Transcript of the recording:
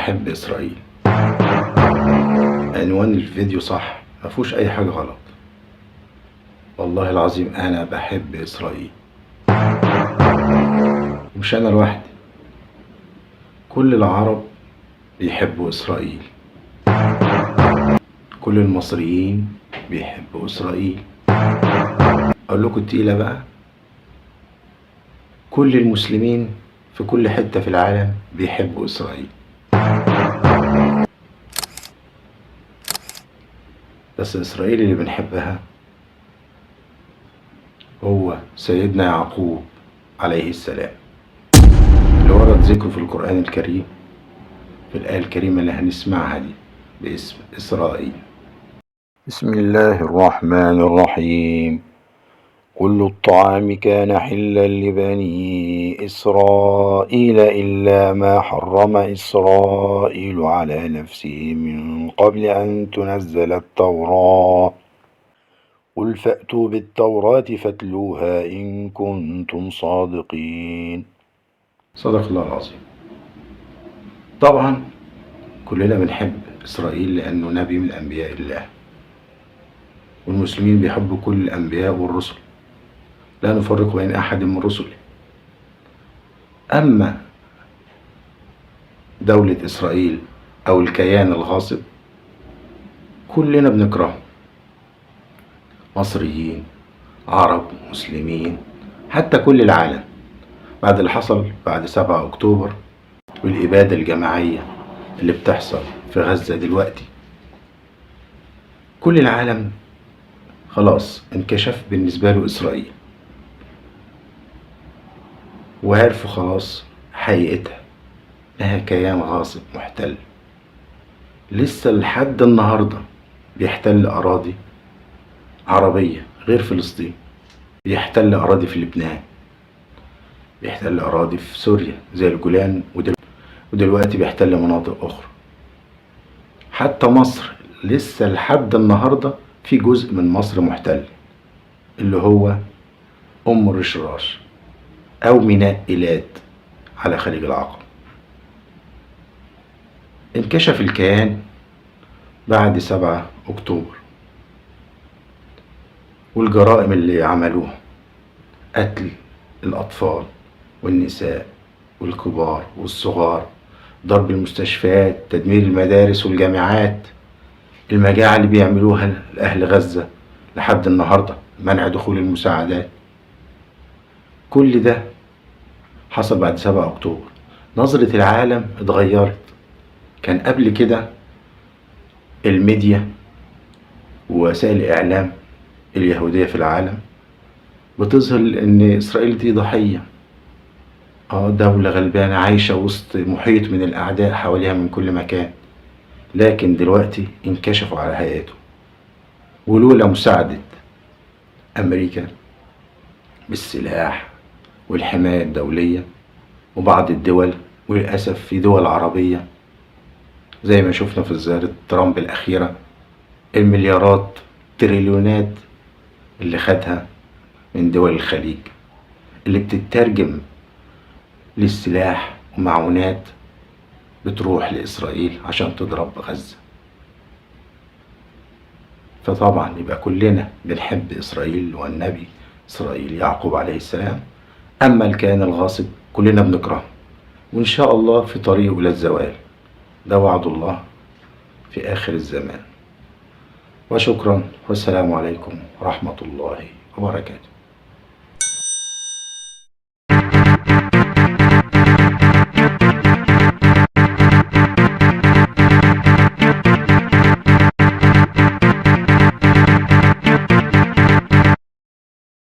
بحب إسرائيل. عنوان الفيديو صح، مفهوش أي حاجة غلط. والله العظيم أنا بحب إسرائيل، مش أنا لوحدي، كل العرب بيحبوا إسرائيل، كل المصريين بيحبوا إسرائيل. أقول لكم التقيلة بقى، كل المسلمين في كل حتة في العالم بيحبوا إسرائيل. بس إسرائيل اللي بنحبها هو سيدنا يعقوب عليه السلام، اللي ورد ذكره في القرآن الكريم في الآية الكريمة اللي هنسمعها دي باسم إسرائيل. بسم الله الرحمن الرحيم. كل الطعام كان حلا لبني إسرائيل إلا ما حرم إسرائيل على نفسه من قبل أن تنزل التوراة، قل فأتوا بالتوراة فاتلوها إن كنتم صادقين. صدق الله العظيم. طبعا كلنا بنحب إسرائيل لأنه نبي من أنبياء الله، والمسلمين بيحبوا كل الأنبياء والرسل، لا نفرق بين أحد من رسله. أما دولة إسرائيل أو الكيان الغاصب كلنا بنكرهه، مصريين، عرب، مسلمين، حتى كل العالم، بعد اللي حصل بعد 7 أكتوبر والإبادة الجماعية اللي بتحصل في غزة دلوقتي. كل العالم خلاص انكشف بالنسبة له إسرائيل، وعرفوا خلاص حقيقتها إنها كيان غاصب محتل، لسه لحد النهاردة بيحتل أراضي عربية غير فلسطين، بيحتل أراضي في لبنان، بيحتل أراضي في سوريا زي الجولان، ودلوقتي بيحتل مناطق أخرى. حتى مصر لسه لحد النهاردة في جزء من مصر محتل، اللي هو أم الرشراش أو ميناء إيلات على خليج العقبة. انكشف الكيان بعد 7 أكتوبر والجرائم اللي عملوها، قتل الأطفال والنساء والكبار والصغار، ضرب المستشفيات، تدمير المدارس والجامعات، المجاعة اللي بيعملوها لأهل غزة لحد النهاردة، منع دخول المساعدات. كل ده حصل بعد 7 أكتوبر. نظرة العالم اتغيرت. كان قبل كده الميديا ووسائل الإعلام اليهودية في العالم بتظهر إن إسرائيل دي ضحية، دولة غلبانة عايشة وسط محيط من الأعداء حواليها من كل مكان. لكن دلوقتي انكشفوا على حقيقته، ولولا مساعدة أمريكا بالسلاح والحماية الدولية وبعض الدول، وللأسف في دول عربية زي ما شفنا في زيارة ترامب الأخيرة، المليارات تريليونات اللي خدها من دول الخليج اللي بتترجم للسلاح ومعونات بتروح لإسرائيل عشان تضرب غزة. فطبعا يبقى كلنا بنحب إسرائيل والنبي إسرائيل يعقوب عليه السلام. أما الكيان الغاصب كلنا بنكرهه، وإن شاء الله في طريقه إلى الزوال، ده وعد الله في آخر الزمان. وشكرا، والسلام عليكم ورحمة الله وبركاته.